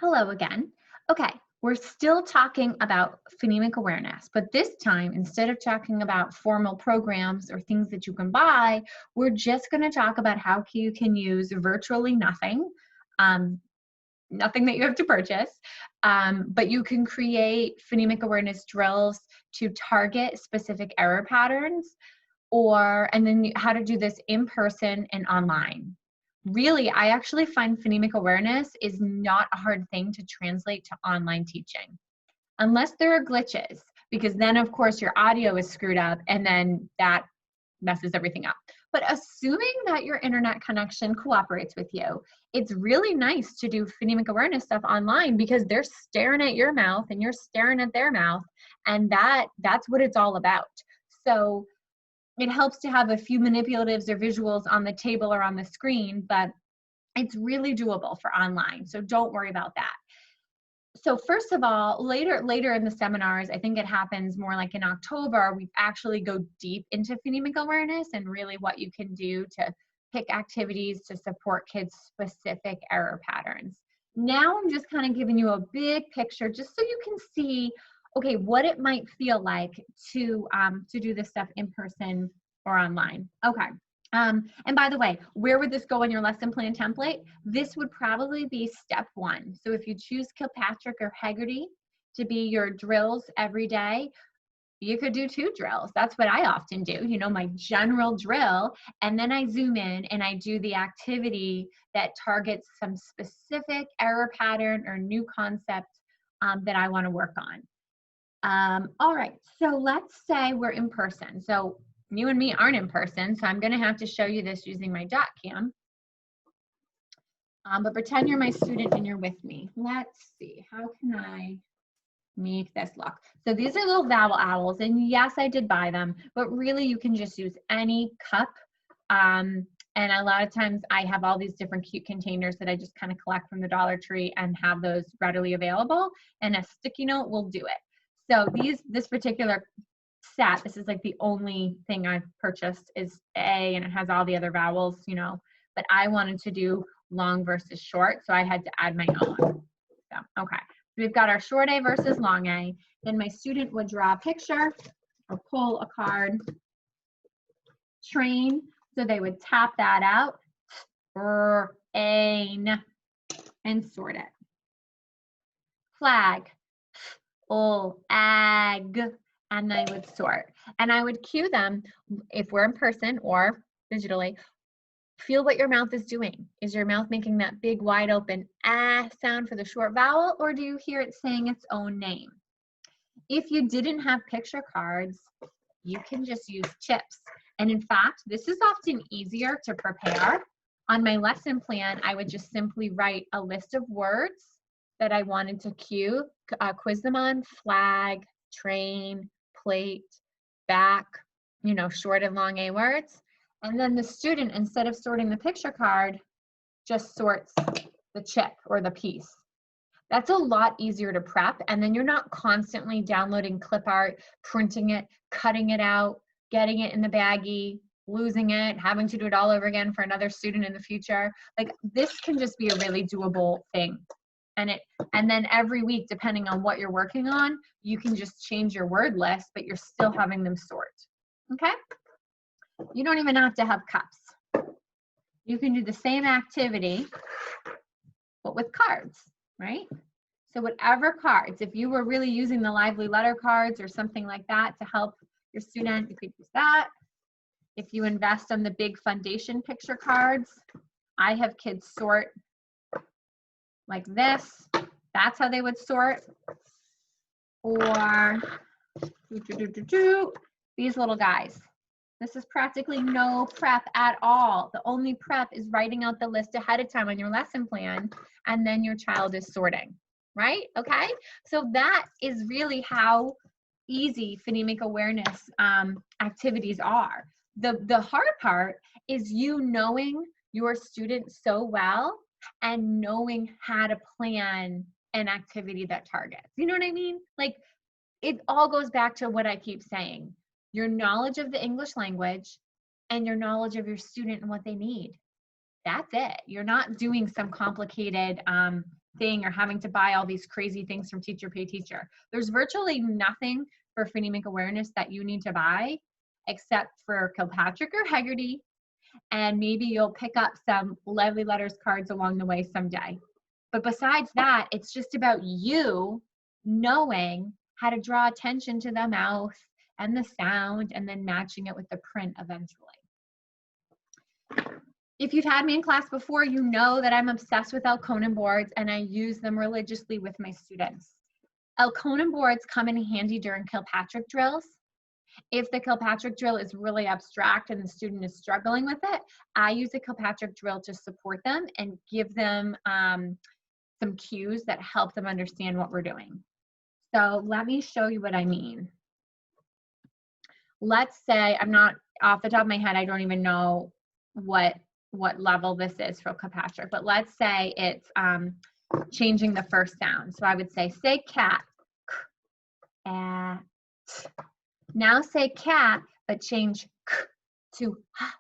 Hello again. Okay, we're still talking about phonemic awareness, but this time, instead of talking about formal programs or things that you can buy, we're just going to talk about how you can use virtually nothing, um, nothing that you have to purchase, but you can create phonemic awareness drills to target specific error patterns, and then how to do this in person and online. Really, I actually find phonemic awareness is not a hard thing to translate to online teaching, unless there are glitches, because then of course your audio is screwed up and then that messes everything up. But assuming that your internet connection cooperates with you, it's really nice to do phonemic awareness stuff online because they're staring at your mouth and you're staring at their mouth, and that's what it's all about. So it helps to have a few manipulatives or visuals on the table or on the screen, but it's really doable for online. So don't worry about that. So first of all, later in the seminars, I think it happens more like in October, we actually go deep into phonemic awareness and really what you can do to pick activities to support kids' specific error patterns. Now I'm just kind of giving you a big picture just so you can see, okay, what it might feel like to do this stuff in person or online. Okay. And by the way, where would this go in your lesson plan template? This would probably be step 1. So if you choose Kilpatrick or Hegarty to be your drills every day, you could do 2 drills. That's what I often do, my general drill, and then I zoom in and I do the activity that targets some specific error pattern or new concept that I want to work on. All right, so let's say we're in person. So you and me aren't in person, so I'm going to have to show you this using my dot cam. But pretend you're my student and you're with me. Let's see, how can I make this look? So these are little vowel owls, and yes, I did buy them, but really you can just use any cup. And a lot of times I have all these different cute containers that I just kind of collect from the Dollar Tree and have those readily available, and a sticky note will do it. So this particular set, this is like the only thing I've purchased is A, and it has all the other vowels, but I wanted to do long versus short, so I had to add my own. So, okay, so we've got our short A versus long A. Then my student would draw a picture or pull a card. Train, so they would tap that out, and sort it. Flag, ag, and they would sort. And I would cue them, if we're in person or digitally, feel what your mouth is doing. Is your mouth making that big wide open ah sound for the short vowel, or do you hear it saying its own name? If you didn't have picture cards, you can just use chips. And in fact, this is often easier to prepare. On my lesson plan, I would just simply write a list of words that I wanted to quiz them on: flag, train, plate, back, short and long A words. And then the student, instead of sorting the picture card, just sorts the chip or the piece. That's a lot easier to prep, and then you're not constantly downloading clip art, printing it, cutting it out, getting it in the baggie, losing it, having to do it all over again for another student in the future. Like, this can just be a really doable thing. And then every week, depending on what you're working on, you can just change your word list, but you're still having them sort. Okay? You don't even have to have cups. You can do the same activity, but with cards, right? So whatever cards, if you were really using the lively letter cards or something like that to help your student, you could use that. If you invest on the big foundation picture cards, I have kids sort like this. That's how they would sort. Or these little guys. This is practically no prep at all. The only prep is writing out the list ahead of time on your lesson plan, and then your child is sorting, right? Okay, so that is really how easy phonemic awareness activities are. The hard part is you knowing your students so well and knowing how to plan an activity that targets. You know what I mean? Like, it all goes back to what I keep saying: your knowledge of the English language and your knowledge of your student and what they need. That's it. You're not doing some complicated thing or having to buy all these crazy things from Teacher Pay Teacher. There's virtually nothing for phonemic awareness that you need to buy except for Kilpatrick or Heggerty, and maybe you'll pick up some Lively Letters cards along the way someday. But besides that, it's just about you knowing how to draw attention to the mouth and the sound and then matching it with the print eventually. If you've had me in class before, you know that I'm obsessed with Elkonin boards and I use them religiously with my students. Elkonin boards come in handy during Kilpatrick drills. If the Kilpatrick drill is really abstract and the student is struggling with it, I use a Kilpatrick drill to support them and give them some cues that help them understand what we're doing. So let me show you what I mean. Let's say, I'm not off the top of my head, I don't even know what level this is for Kilpatrick, but let's say it's changing the first sound. So I would say cat, at. Now say cat, but change k to ha,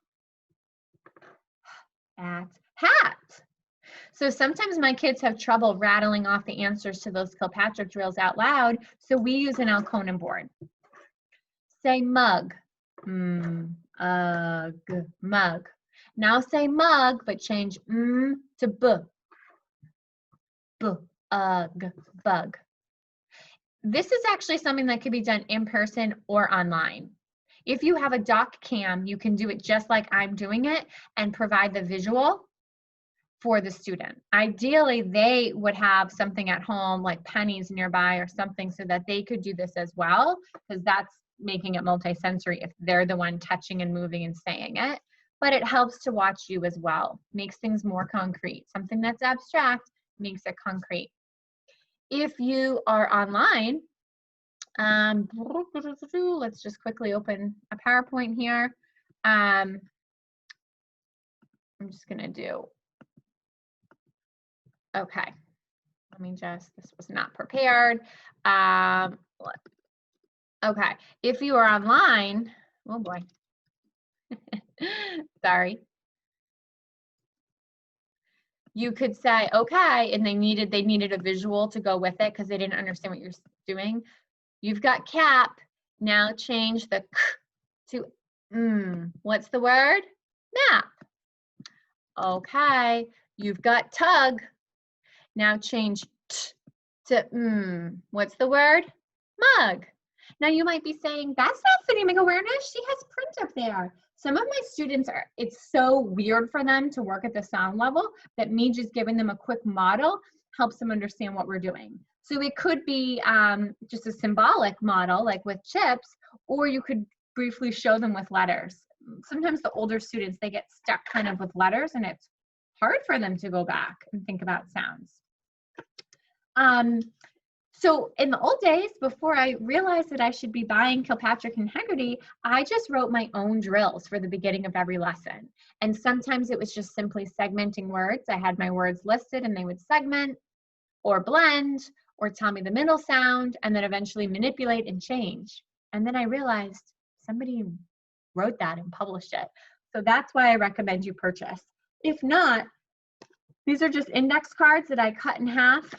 at, hat. So sometimes my kids have trouble rattling off the answers to those Kilpatrick drills out loud, so we use an Elkonin board. Say mug, mug. Now say mug, but change to bug. This is actually something that could be done in person or online. If you have a doc cam, you can do it just like I'm doing it and provide the visual for the student. Ideally, they would have something at home like pennies nearby or something so that they could do this as well, because that's making it multisensory if they're the one touching and moving and saying it. But it helps to watch you as well, makes things more concrete. Something that's abstract makes it concrete. If you are online, let's just quickly open a PowerPoint here. I'm just gonna do, okay, let me just, this was not prepared. Okay, if you are online, oh boy, sorry. You could say, okay, and they needed a visual to go with it because they didn't understand what you're doing. You've got cap, now change the k to what's the word? Nap. Okay, you've got tug, now change t to what's the word? Mug. Now you might be saying, that's not phonemic awareness, she has print up there. Some of my students it's so weird for them to work at the sound level that me just giving them a quick model helps them understand what we're doing. So it could be just a symbolic model like with chips, or you could briefly show them with letters. Sometimes the older students, they get stuck kind of with letters and it's hard for them to go back and think about sounds. So in the old days, before I realized that I should be buying Kilpatrick and Heggerty, I just wrote my own drills for the beginning of every lesson. And sometimes it was just simply segmenting words. I had my words listed and they would segment or blend or tell me the middle sound and then eventually manipulate and change. And then I realized somebody wrote that and published it. So that's why I recommend you purchase. If not, these are just index cards that I cut in half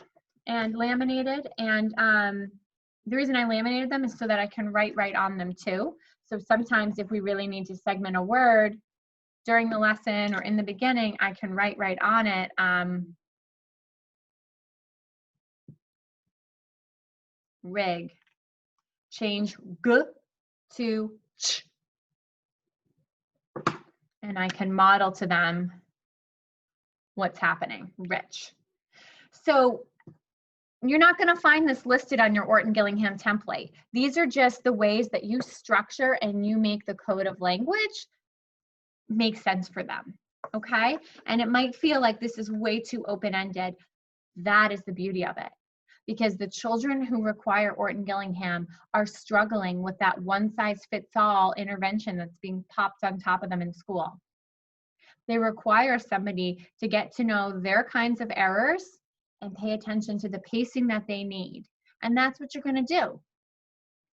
and laminated, and the reason I laminated them is so that I can write right on them too. So sometimes if we really need to segment a word during the lesson or in the beginning, I can write right on it. Rig, change g to ch, and I can model to them what's happening, rich. So you're not going to find this listed on your Orton-Gillingham template. These are just the ways that you structure and you make the code of language make sense for them, okay? And it might feel like this is way too open-ended. That is the beauty of it, because the children who require Orton-Gillingham are struggling with that one-size-fits-all intervention that's being popped on top of them in school. They require somebody to get to know their kinds of errors and pay attention to the pacing that they need. And that's what you're going to do.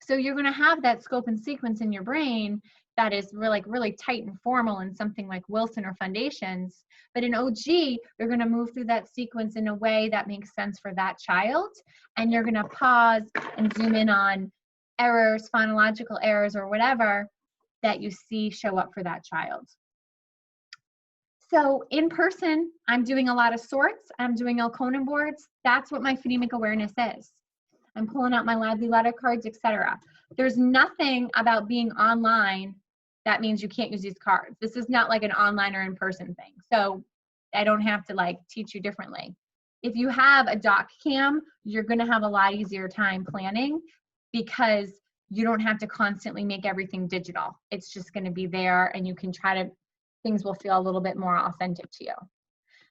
So you're going to have that scope and sequence in your brain that is really tight and formal in something like Wilson or Foundations. But in OG, you're going to move through that sequence in a way that makes sense for that child. And you're going to pause and zoom in on errors, phonological errors, or whatever that you see show up for that child. So in person, I'm doing a lot of sorts. I'm doing Elkonin boards. That's what my phonemic awareness is. I'm pulling out my lively letter cards, etc. There's nothing about being online that means you can't use these cards. This is not like an online or in-person thing. So I don't have to like teach you differently. If you have a doc cam, you're going to have a lot easier time planning because you don't have to constantly make everything digital. It's just going to be there, and you can try to, things will feel a little bit more authentic to you.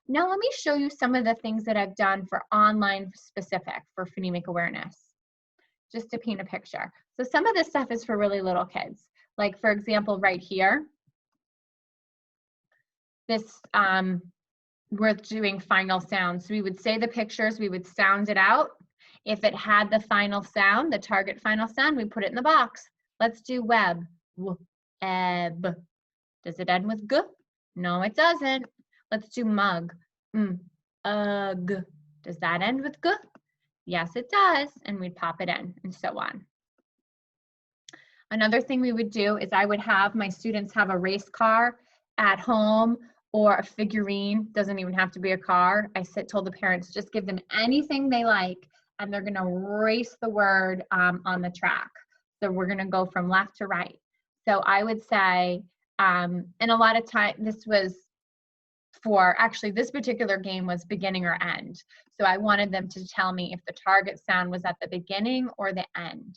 Now let me show you some of the things that I've done for online specific for phonemic awareness, just to paint a picture. So some of this stuff is for really little kids. Like for example, right here, this, we're doing final sounds. So we would say the pictures, we would sound it out. If it had the final sound, the target final sound, we put it in the box. Let's do web, eb. Does it end with g? No, it doesn't. Let's do mug, ug. Does that end with g? Yes, it does. And we'd pop it in, and so on. Another thing we would do is I would have my students have a race car at home, or a figurine. Doesn't even have to be a car. I told the parents, just give them anything they like, and they're gonna race the word on the track. So we're gonna go from left to right. So I would say, and a lot of time, this was for, actually this particular game was beginning or end. So I wanted them to tell me if the target sound was at the beginning or the end.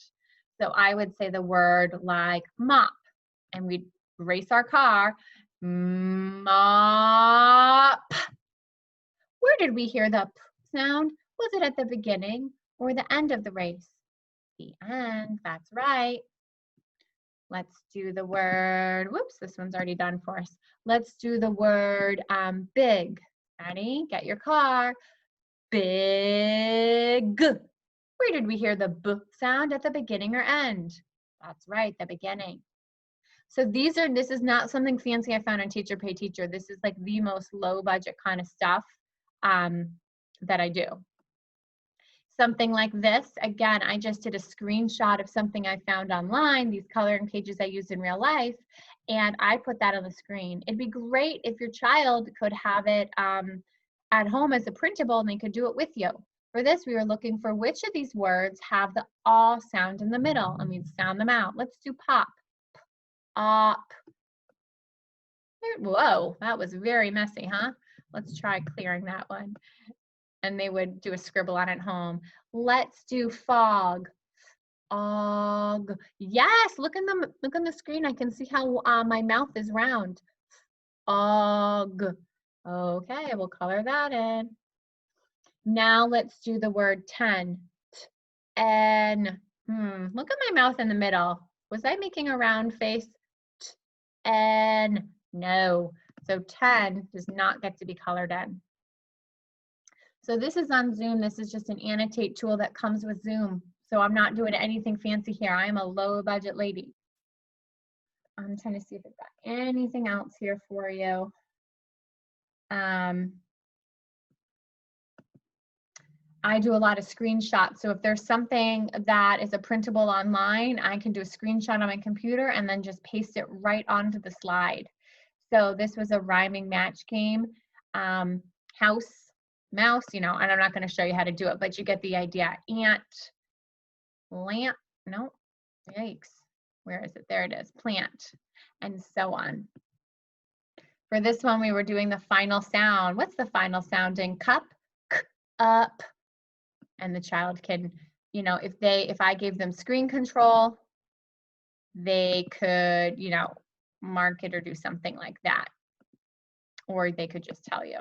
So I would say the word like mop, and we'd race our car, mop. Where did we hear the p sound? Was it at the beginning or the end of the race? The end, that's right. Let's do the word, whoops, this one's already done for us. Let's do the word big. Ready? Get your car. Big. Where did we hear the b sound, at the beginning or end? That's right, the beginning. So this is not something fancy I found on Teacher Pay Teacher. This is like the most low budget kind of stuff that I do. Something like this, again, I just did a screenshot of something I found online, these coloring pages I used in real life, and I put that on the screen. It'd be great if your child could have it at home as a printable and they could do it with you. For this, we were looking for which of these words have the ah sound in the middle, and we'd sound them out. Let's do pop, op. Whoa, that was very messy, huh? Let's try clearing that one. And they would do a scribble on it home. Let's do fog, og. Yes, look on the screen. I can see how my mouth is round. Og. Okay, we'll color that in. Now let's do the word 10. N. Look at my mouth in the middle. Was I making a round face? N. No. So 10 does not get to be colored in. So this is on Zoom. This is just an annotate tool that comes with Zoom. So I'm not doing anything fancy here. I am a low budget lady. I'm trying to see if I've got anything else here for you. I do a lot of screenshots. So if there's something that is a printable online, I can do a screenshot on my computer and then just paste it right onto the slide. So this was a rhyming match game. House, mouse, and I'm not going to show you how to do it, but you get the idea. Ant, lamp, no, yikes. Where is it? There it is, plant, and so on. For this one, we were doing the final sound. What's the final sound in cup? K, up. And the child can, if I gave them screen control, they could, mark it or do something like that. Or they could just tell you.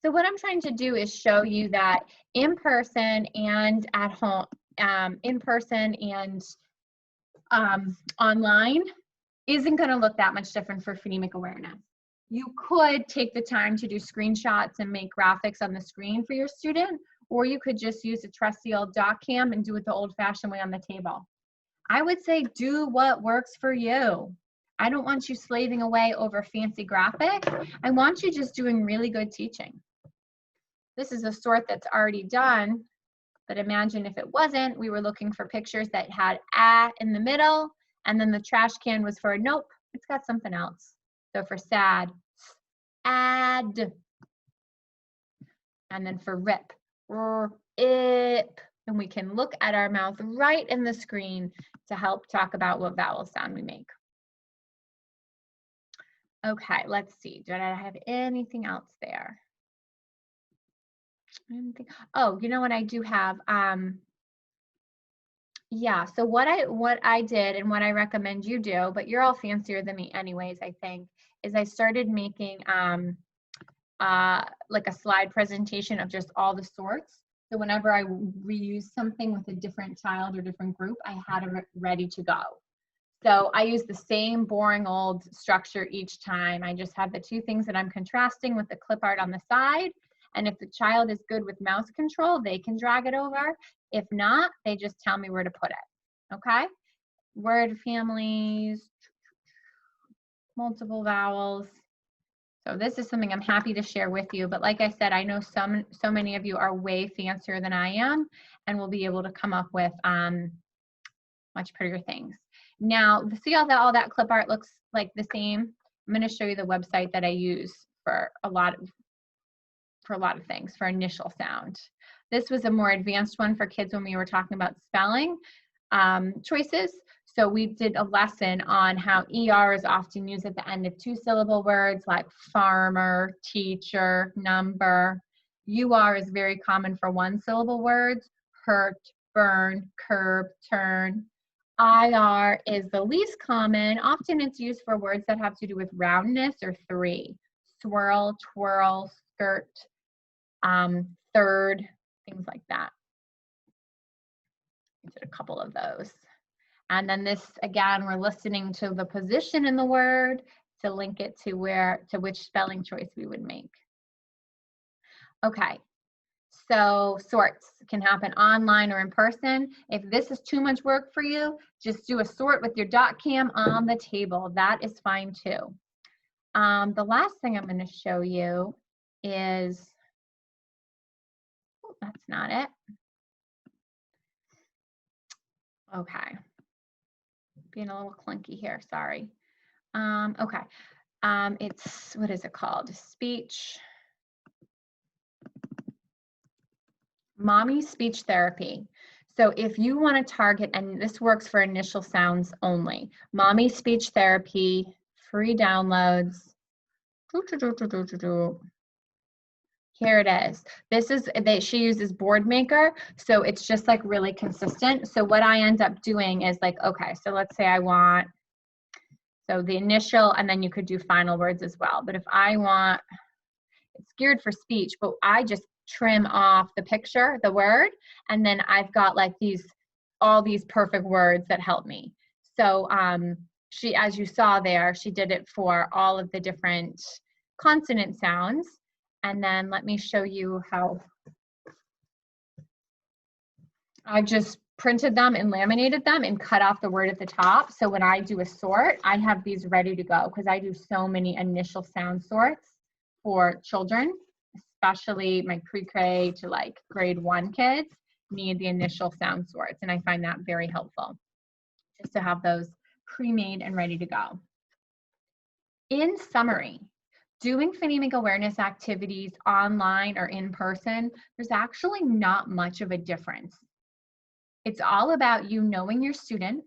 So what I'm trying to do is show you that in person and at home, in person and online isn't going to look that much different for phonemic awareness. You could take the time to do screenshots and make graphics on the screen for your student, or you could just use a trusty old doc cam and do it the old-fashioned way on the table. I would say do what works for you. I don't want you slaving away over fancy graphics. I want you just doing really good teaching. This is a sort that's already done, but imagine if it wasn't, we were looking for pictures that had "a" in the middle, and then the trash can was for nope, it's got something else. So for sad, add. And then for rip, ip. And we can look at our mouth right in the screen to help talk about what vowel sound we make. Okay, let's see. Did I have anything else there? Oh, you know what I do have? Yeah, so what I did and what I recommend you do, but you're all fancier than me anyways, I think, is I started making like a slide presentation of just all the sorts. So whenever I reuse something with a different child or different group, I had it ready to go. So I use the same boring old structure each time. I just have the two things that I'm contrasting with the clip art on the side. And if the child is good with mouse control, they can drag it over. If not, they just tell me where to put it. Okay? Word families, multiple vowels. So this is something I'm happy to share with you. But like I said, I know so many of you are way fancier than I am and will be able to come up with much prettier things. Now, see all that clip art looks like the same? I'm going to show you the website that I use for a lot of things, for initial sound. This was a more advanced one for kids when we were talking about spelling choices. So we did a lesson on how ER is often used at the end of two-syllable words like farmer, teacher, number. UR is very common for one-syllable words, hurt, burn, curb, turn. IR is the least common. Often it's used for words that have to do with roundness or three. Swirl, twirl, skirt, third, things like that. I did a couple of those. And then this, again, we're listening to the position in the word to link it to which spelling choice we would make. Okay, so sorts can happen online or in person. If this is too much work for you, just do a sort with your dot cam on the table. That is fine too. The last thing I'm going to show you is, oh, that's not it. Okay. Being a little clunky here, sorry. Okay, it's, what is it called? Speech. Mommy speech therapy. So if you want to target, and this works for initial sounds only, Mommy speech therapy, free downloads. Here it is. This is that she uses Board Maker, so it's just like really consistent. So what I end up doing is like, okay, so let's say I want, so the initial, and then you could do final words as well. But if I want, it's geared for speech, but I just trim off the picture, the word, and then I've got like all these perfect words that help me. So she, as you saw there, she did it for all of the different consonant sounds. And then let me show you how I just printed them and laminated them and cut off the word at the top. So when I do a sort, I have these ready to go because I do so many initial sound sorts for children, especially my pre-K to like grade 1 kids need the initial sound sorts. And I find that very helpful just to have those pre-made and ready to go. In summary, doing phonemic awareness activities online or in person, there's actually not much of a difference. It's all about you knowing your student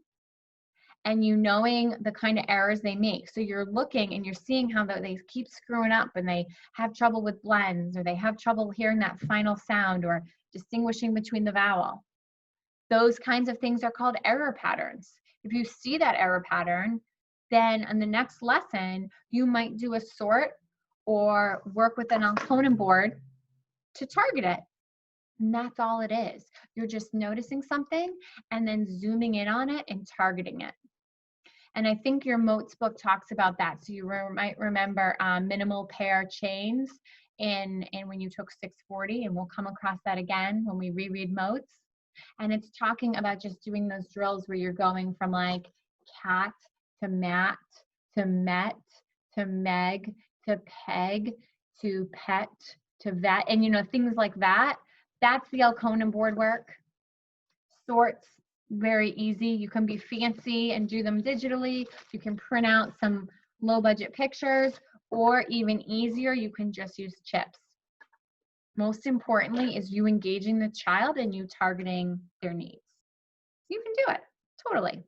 and you knowing the kind of errors they make. So you're looking and you're seeing how they keep screwing up and they have trouble with blends, or they have trouble hearing that final sound or distinguishing between the vowel. Those kinds of things are called error patterns. If you see that error pattern, then in the next lesson, you might do a sort or work with an component board to target it. And that's all it is. You're just noticing something and then zooming in on it and targeting it. And I think your Motes book talks about that. So you might remember minimal pair chains in when you took 640, and we'll come across that again when we reread Motes. And it's talking about just doing those drills where you're going from like cat to mat to met, to meg, to peg, to pet, to vet, and things like that. That's the Elkonin board work. Sorts, very easy. You can be fancy and do them digitally. You can print out some low budget pictures, or even easier, you can just use chips. Most importantly is you engaging the child and you targeting their needs. You can do it, totally.